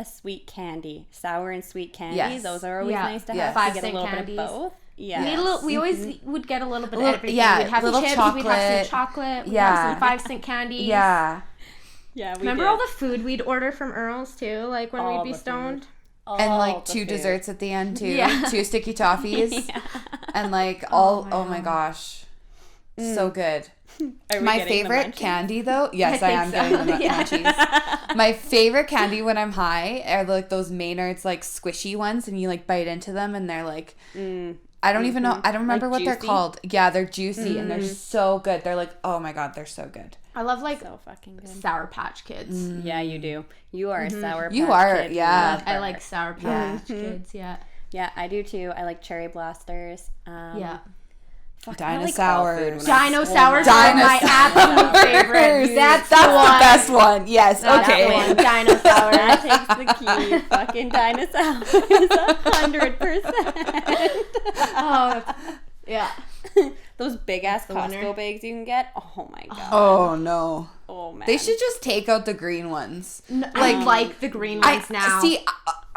sweet candy, sour and sweet candy. Yes. Those are always nice to have. 5 to get a little candies. bit of both. Yeah. We always would get a little bit of everything. Yeah, we'd have little chips, chocolate. we'd have some chocolate, we'd have some 5-cent candies. Yeah. Yeah, we Remember did. all the food we'd order from Earl's too, like when we'd be stoned? And like 2 desserts at the end too. 2 sticky toffees. And like oh my gosh. So good. My favorite candy though, yes, I am getting the munchies. My favorite candy when I'm high are like those Maynard's like squishy ones, and you like bite into them, and they're like, I don't even know, I don't remember what they're called. Yeah, they're juicy and they're so good. They're like, oh my God, they're so good. I love like so fucking good. Sour Patch Kids. Yeah, you do. You are a Sour Patch You are, Kid yeah. lover. I like Sour Patch Kids. Yeah. Yeah, I do too. I like Cherry Blasters. Dinosaurs. Dino Sours are my absolute favorite. That's the best one. Yes. Okay. Dino Sours. That takes the key. Fucking Dinosaurs. 100%. Oh, yeah. Those big ass Costco bags you can get. Oh my God. Oh no. Oh man. They should just take out the green ones. I like the green ones now. See,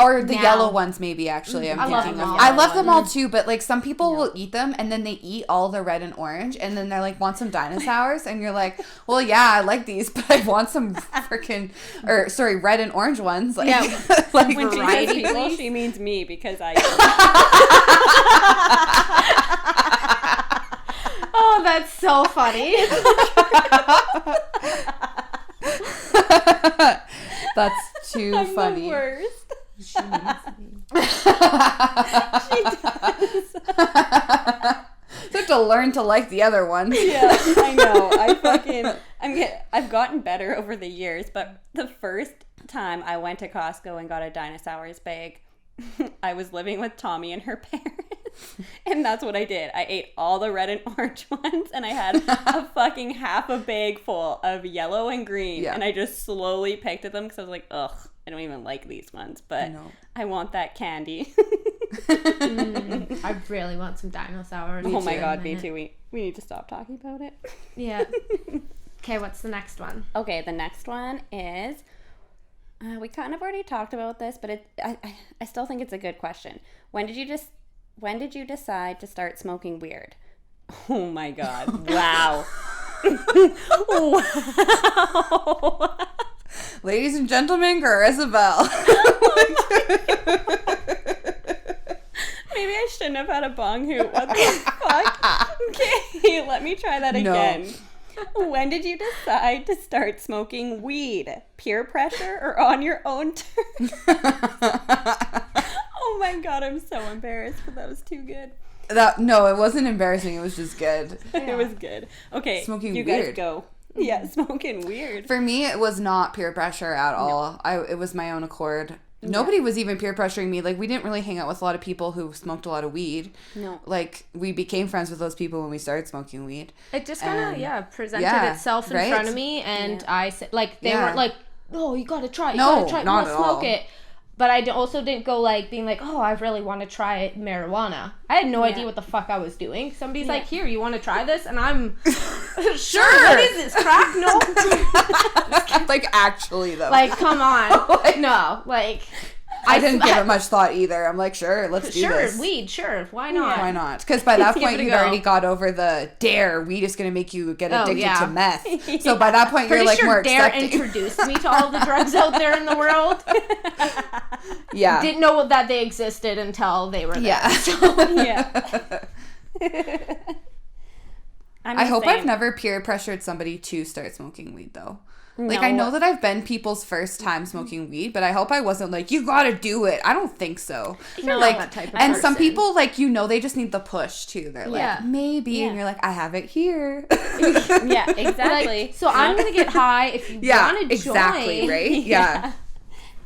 or the yellow ones maybe actually. I love them all too, but like some people will eat them and then they eat all the red and orange and then they're like, want some dinosaurs? And you're like, well, yeah, I like these, but I want some red and orange ones. Like, like when she says people, she means me because I. Oh, that's so funny. That's too funny. The worst. She needs me. She does. You have to learn to like the other ones. Yeah, I know. I've gotten better over the years, but the first time I went to Costco and got a Dinosaurs bag, I was living with Tommy and her parents, and that's what I did. I ate all the red and orange ones, and I had a fucking half a bag full of yellow and green, and I just slowly picked at them because I was like, ugh, I don't even like these ones, but I want that candy. I really want some dinosaurs. Oh my God, me too. We need to stop talking about it. Yeah. Okay, what's the next one? Okay, the next one is... we kind of already talked about this, but I still think it's a good question. When did you decide to start smoking weird? Oh my God! Wow! Wow! Ladies and gentlemen, Carissa Bell. Maybe I shouldn't have had a bong hoot. What the fuck? Okay, let me try that again. When did you decide to start smoking weed? Peer pressure or on your own terms? Oh my God, I'm so embarrassed, but that was too good. No, it wasn't embarrassing. It was just good. It was good. Okay, smoking you weird. guys go. Yeah, smoking weed. For me, it was not peer pressure at all. It was my own accord. Nobody was even peer pressuring me. Like, we didn't really hang out with a lot of people who smoked a lot of weed. No. Like, we became friends with those people when we started smoking weed. It just kind of, presented itself in front of me, and I said, like, they weren't like, oh, you gotta try it, not we'll at smoke all. it. But I also didn't go, like, being like, oh, I really want to try marijuana. I had no idea what the fuck I was doing. Somebody's like, here, you want to try this? And I'm, sure, what is this, crack? No. Like, actually, though. Like, come on. No, like... I didn't give it much thought either. I'm like, sure, let's do this. Sure, weed, sure. Why not? Yeah. Why not? Because by that point, you'd go. already got over the dare. Weed is going to make you get addicted to meth. Yeah. So by that point, you're like more accepting. Dare introduced me to all the drugs out there in the world. Yeah. Didn't know that they existed until they were there. Yeah. So, Yeah. I hope I've never peer pressured somebody to start smoking weed, though. Like, I know that I've been people's first time smoking weed, but I hope I wasn't like, you gotta do it. I don't think so. You're like, not that type of and person. some people, like, they just need the push, too. They're like, maybe. And you're like, I have it here. Yeah, exactly. Like, so I'm gonna get high if you want to join. Exactly, right? Yeah.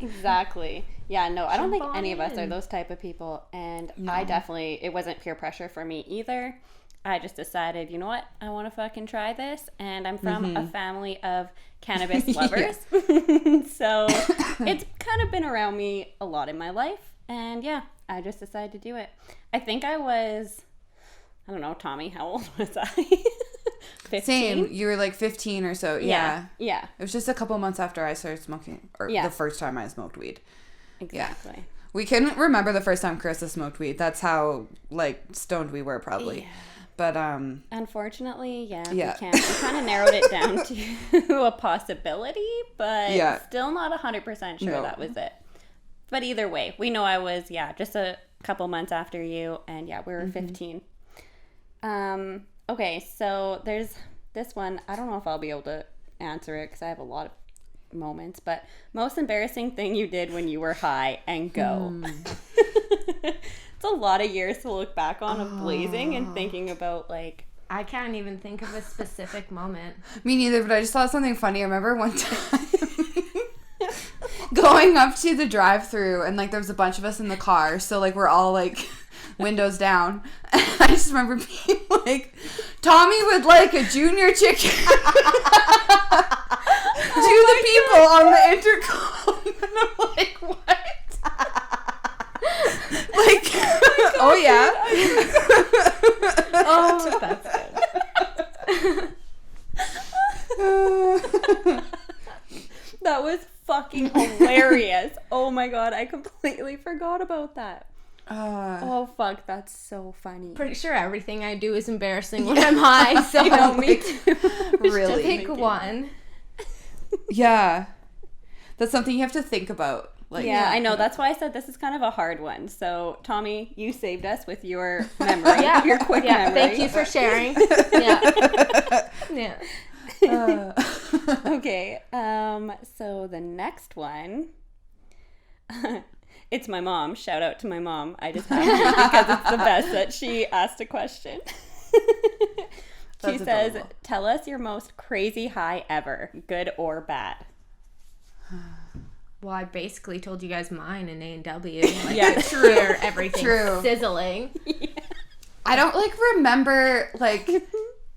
Exactly. Yeah, no, I don't think Jump on any of us are in. those type of people. And I definitely, it wasn't peer pressure for me either. I just decided, you know what? I want to fucking try this. And I'm from a family of cannabis lovers. So it's kind of been around me a lot in my life. And yeah, I just decided to do it. I think I was, I don't know, Tommy, how old was I? 15? Same. You were like 15 or so. Yeah. Yeah. It was just a couple months after I started smoking, or the first time I smoked weed. Exactly. Yeah. We couldn't remember the first time Carissa smoked weed. That's how, like, stoned we were, probably. Yeah. But, unfortunately, we can't. We kind of narrowed it down to a possibility, but still not 100% sure that was it. But either way, we know I was, just a couple months after you, and we were 15. Okay, so there's this one. I don't know if I'll be able to answer it because I have a lot of moments, but most embarrassing thing you did when you were high, and go. It's a lot of years to look back on of blazing and thinking about, like, I can't even think of a specific moment. Me neither, but I just thought something funny. I remember one time going up to the drive-thru, and, like, there was a bunch of us in the car, so, like, we're all, like, windows down, and I just remember being like, Tommy would like a junior chicken to the people on the intercom, and I'm like, what? Like, oh yeah. Oh, that's good. That was fucking hilarious. Oh my god, I completely forgot about that. Oh fuck, that's so funny. Pretty sure everything I do is embarrassing when I'm high, so me too. Really? Pick one. Yeah. That's something you have to think about. Like, I know. That's why I said this is kind of a hard one. So, Tommy, you saved us with your memory. Your quick memory. Thank you for sharing. Okay. So the next one, it's my mom. Shout out to my mom. I just have to because it's the best that she asked a question. She says, "Tell us your most crazy high ever, good or bad." Well, I basically told you guys mine in A&W. Like, true. Everything sizzling. Yeah. I don't, like, remember, like,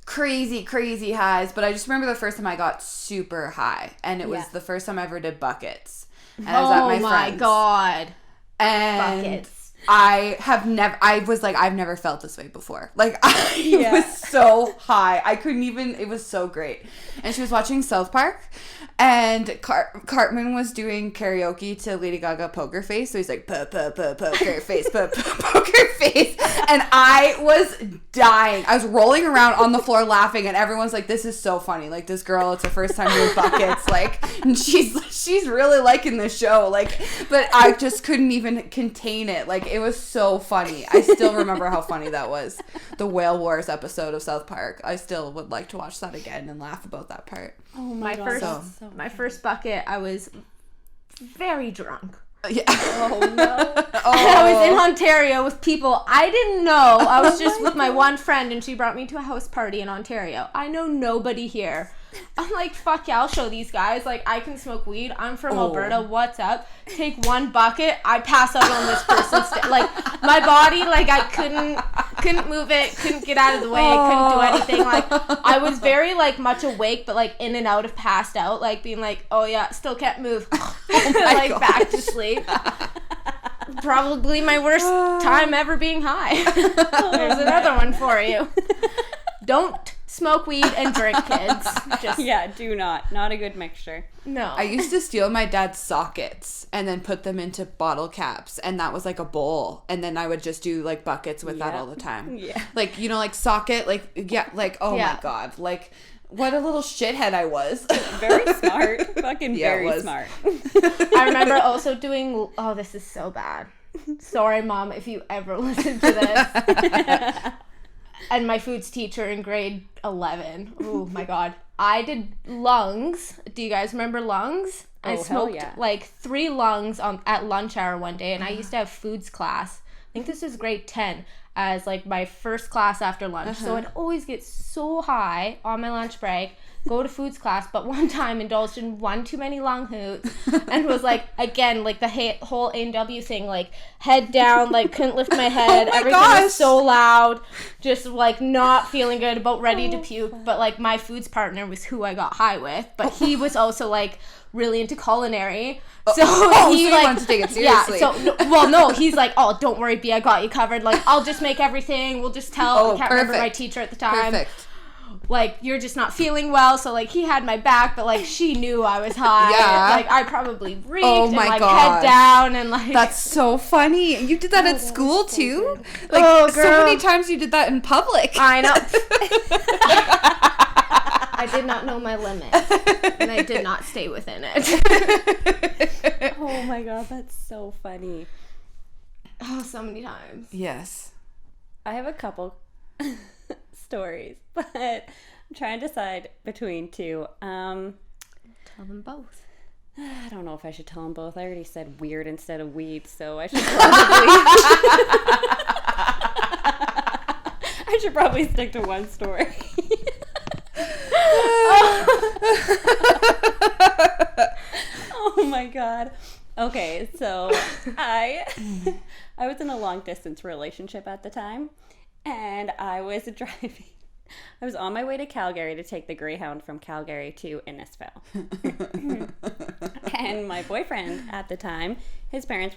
crazy highs, but I just remember the first time I got super high, and it was the first time I ever did buckets. And I was at my friend's. Oh, my God. And buckets. I've never felt this way before. Like, I was so high. I couldn't even, it was so great. And she was watching South Park, and Cartman was doing karaoke to Lady Gaga Poker Face. So he's like, poker face, poker face. And I was dying. I was rolling around on the floor laughing, and everyone's like, this is so funny. Like, this girl, it's her first time doing buckets. Like, and she's really liking this show. Like, but I just couldn't even contain it. Like, it was so funny. I still remember how funny that was. The Whale Wars episode of South Park. I still would like to watch that again and laugh about that part. Oh my God. My first bucket, I was very drunk. Yeah. Oh no. I was in Ontario with people I didn't know. I was just with my one friend, and she brought me to a house party in Ontario. I know nobody here. I'm like, fuck yeah, I'll show these guys. Like, I can smoke weed. I'm from Alberta. What's up? Take one bucket. I pass out on this person's like, my body, like, I couldn't move it, couldn't get out of the way, couldn't do anything. Like, I was very, like, much awake, but, like, in and out of passed out, like, being like, oh yeah, still can't move. Like, God. Back to sleep. Probably my worst time ever being high. There's another one for you. Don't smoke weed and drink, kids. Yeah, do not. Not a good mixture. No. I used to steal my dad's sockets and then put them into bottle caps, and that was like a bowl, and then I would just do like buckets with that all the time. Yeah. Like, you know, like socket, like, yeah, like, oh my God. Like, what a little shithead I was. Very smart. Fucking very smart. I remember also doing, oh, this is so bad. Sorry, Mom, if you ever listen to this. And my foods teacher in grade 11. Oh my God. I did lungs. Do you guys remember lungs? I smoked like 3 lungs at lunch hour one day, and I used to have foods class. I think this was grade 10 as like my first class after lunch. So I'd always get so high on my lunch break, go to foods class, but one time indulged in one too many lung hoots and was like, again, like the whole A&W thing, like head down, like couldn't lift my head. Everything was so loud, just like not feeling good, about ready to puke. But like my foods partner was who I got high with, but he was also like really into culinary. So he like wanted to take it seriously. Yeah, no, he's like, oh, don't worry, B, I got you covered. Like, I'll just make everything. We'll just tell. I can't remember my teacher at the time. Perfect. Like, you're just not feeling well, so like he had my back, but like she knew I was high. Yeah. Like I probably reeked and like head down and like. That's so funny. You did that at school too? Like so many times you did that in public. I know. I did not know my limit, and I did not stay within it. Oh my God, that's so funny. Oh, so many times. Yes. I have a couple stories, but I'm trying to decide between 2. Tell them both. I don't know if I should tell them both. I already said weird instead of weed, so I should probably stick to one story. Oh my God. Okay, so I was in a long distance relationship at the time, and I was driving. I was on my way to Calgary to take the Greyhound from Calgary to Innisfil. And my boyfriend at the time, his parents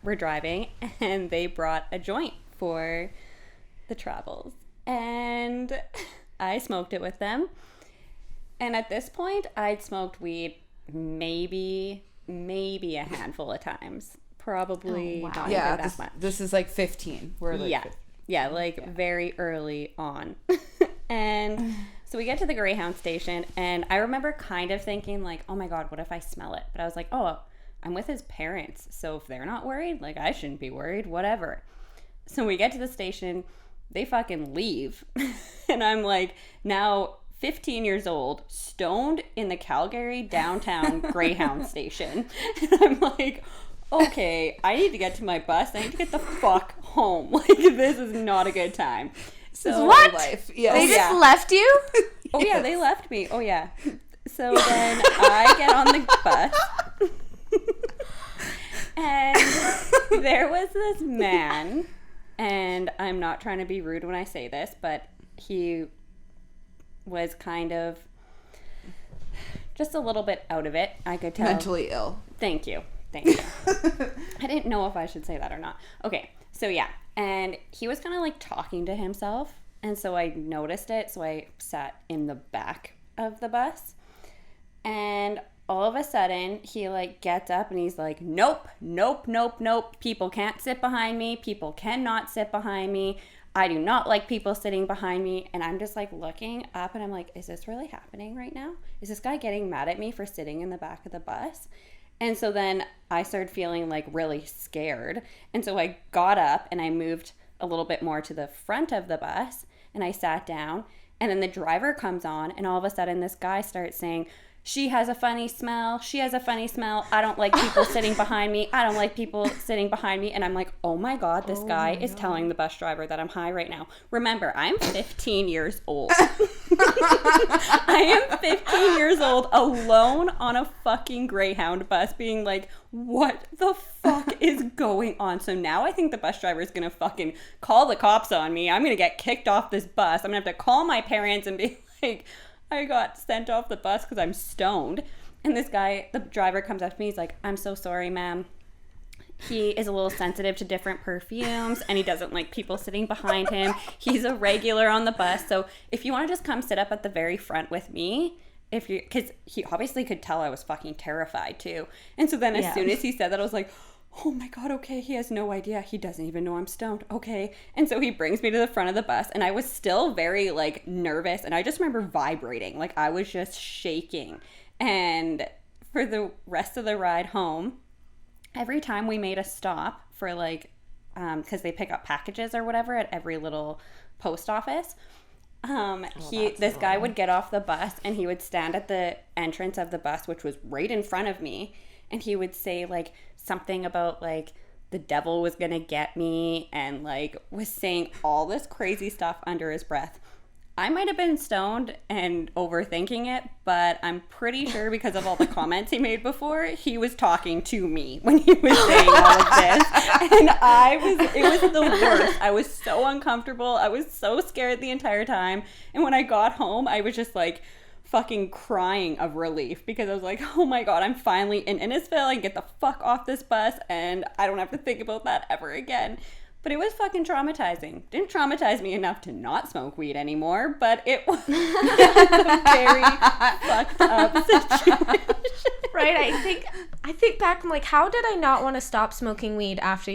were driving, and they brought a joint for the travels. And I smoked it with them. And at this point, I'd smoked weed maybe a handful of times. Probably not even that much. This is like 15. We're like 15. Very early on. And so we get to the Greyhound station, and I remember kind of thinking like, oh my God, what if I smell it? But I was like, oh, I'm with his parents, so if they're not worried, like I shouldn't be worried, whatever. So we get to the station, they fucking leave. And I'm like, now 15 years old, stoned in the Calgary downtown Greyhound station. And I'm like, okay, I need to get to my bus. I need to get the fuck home. Like, this is not a good time. So what? Life. Yes. They just left you? Oh, yeah, they left me. Oh, yeah. So then I get on the bus. And there was this man, and I'm not trying to be rude when I say this, but he was kind of just a little bit out of it. I could tell. Mentally ill. Thank you. I didn't know if I should say that or not. Okay, so yeah. And he was kind of like talking to himself. And so I noticed it. So I sat in the back of the bus. And all of a sudden, he like gets up and he's like, nope. People can't sit behind me. People cannot sit behind me. I do not like people sitting behind me. And I'm just like looking up and I'm like, is this really happening right now? Is this guy getting mad at me for sitting in the back of the bus? And so then I started feeling like really scared. And so I got up and I moved a little bit more to the front of the bus and I sat down. And then the driver comes on and all of a sudden this guy starts saying, she has a funny smell. She has a funny smell. I don't like people sitting behind me. I don't like people sitting behind me. And I'm like, oh my God, this guy is telling the bus driver that I'm high right now. Remember, I'm 15 years old. I am 15 years old alone on a fucking Greyhound bus being like, what the fuck is going on? So now I think the bus driver is going to fucking call the cops on me. I'm going to get kicked off this bus. I'm going to have to call my parents and be like, I got sent off the bus because I'm stoned. And this guy, the driver, comes up to me. He's like, I'm so sorry, ma'am. He is a little sensitive to different perfumes and he doesn't like people sitting behind him. He's a regular on the bus. So if you want to just come sit up at the very front with me, because he obviously could tell I was fucking terrified too. And so then as soon as he said that, I was like, oh my God, okay, he has no idea. He doesn't even know I'm stoned. Okay. And so he brings me to the front of the bus and I was still very like nervous and I just remember vibrating. Like I was just shaking. And for the rest of the ride home, every time we made a stop for like, because they pick up packages or whatever at every little post office, this guy would get off the bus and he would stand at the entrance of the bus, which was right in front of me. And he would say like something about like the devil was gonna get me and like was saying all this crazy stuff under his breath. I might have been stoned and overthinking it, but I'm pretty sure because of all the comments he made before, he was talking to me when he was saying all of this. And it was the worst. I was so uncomfortable. I was so scared the entire time. And when I got home, I was just like fucking crying of relief because I was like, oh my God, I'm finally in Innisfil. I can get the fuck off this bus and I don't have to think about that ever again. But it was fucking traumatizing. Didn't traumatize me enough to not smoke weed anymore, but it was a very fucked up situation. Right? I think back, I'm like, how did I not want to stop smoking weed after,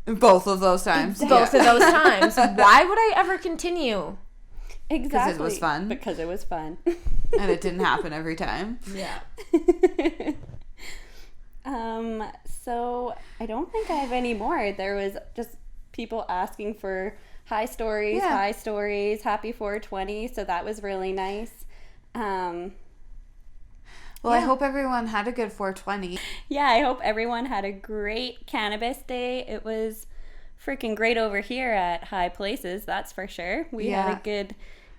both of those times. Both of those times. Why would I ever continue? Exactly. Because it was fun. Because it was fun. And it didn't happen every time. Yeah. So I don't think I have any more. There was just people asking for happy 420, so that was really nice. I hope everyone had a good 420. Yeah, I hope everyone had a great cannabis day. It was freaking great over here at High Places, that's for sure. We had a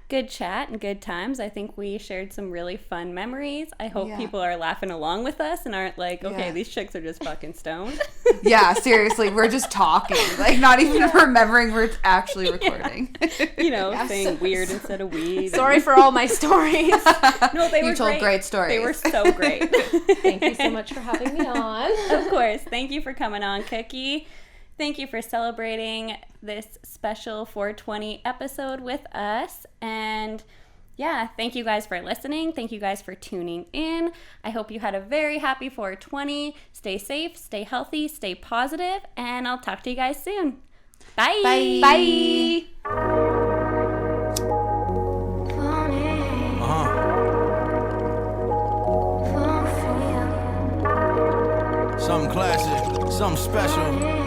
good chat and good times. I think we shared some really fun memories. I hope people are laughing along with us and aren't like, okay, these chicks are just fucking stoned. Yeah, seriously, we're just talking, like not even remembering we're actually recording. Saying weird instead of weed. Sorry for all my stories. No, they were You told great stories. They were so great. Thank you so much for having me on. Of course. Thank you for coming on, Cookie. Thank you for celebrating this special 420 episode with us. And thank you guys for listening. Thank you guys for tuning in. I hope you had a very happy 420. Stay safe, stay healthy, stay positive, and I'll talk to you guys soon. Bye. Bye. Bye. Something classic, something special.